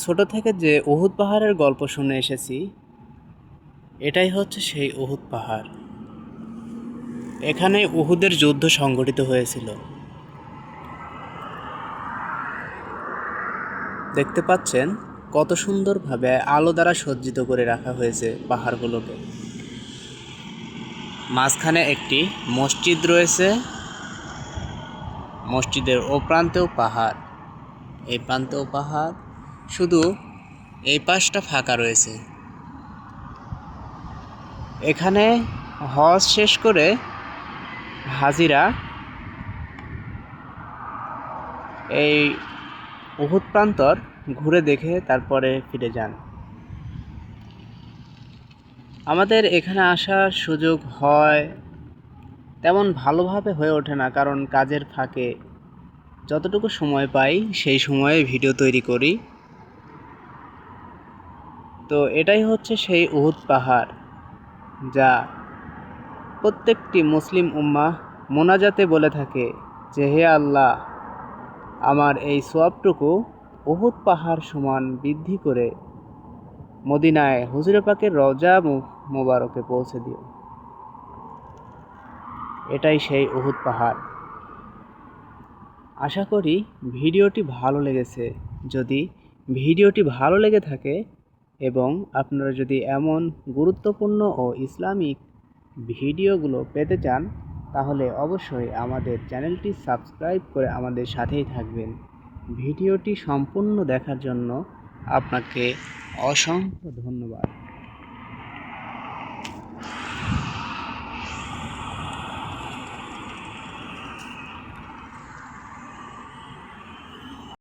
ছোট থেকে যে উহুদ পাহাড়ের গল্প শুনে এসেছি, এটাই হচ্ছে সেই উহুদ পাহাড়। এখানে উহুদের যুদ্ধ সংঘটিত হয়েছিল। দেখতে পাচ্ছেন কত সুন্দরভাবে আলো দ্বারা সজ্জিত করে রাখা হয়েছে পাহাড়গুলোকে। মাঝখানে একটি মসজিদ রয়েছে, মসজিদের ও প্রান্তেও পাহাড়, এই প্রান্তেও পাহাড়, শুধু এই পাশটা ফাঁকা রয়েছে। এখানে হজ শেষ করে হাজিরা এই উহুদ প্রান্তর ঘুরে দেখে তারপরে ফিরে যান। আমাদের এখানে আসার সুযোগ হয় তেমন ভালোভাবে হয়ে ওঠে না, কারণ কাজের ফাঁকে যতটুকু সময় পাই সেই সময়ে ভিডিও তৈরি করি। তো এটাই হচ্ছে সেই উহুদ পাহাড়, যা প্রত্যেকটি মুসলিম উম্মাহ মোনাজাতে বলে থাকে যে, হে আল্লাহ, আমার এই সওয়াবটুকু উহুদ পাহাড় সমান বৃদ্ধি করে মদিনায় হুজুরে পাকের রওজা মোবারকে পৌঁছে দিও। এটাই সেই উহুদ পাহাড়। আশা করি ভিডিওটি ভালো লেগেছে। যদি ভিডিওটি ভালো লেগে থাকে এবং আপনারা যদি এমন গুরুত্বপূর্ণ ও ইসলামিক ভিডিওগুলো পেতে চান, তাহলে অবশ্যই আমাদের চ্যানেলটি সাবস্ক্রাইব করে আমাদের সাথেই থাকবেন। ভিডিওটি সম্পূর্ণ দেখার জন্য আপনাকে অসংখ্য ধন্যবাদ।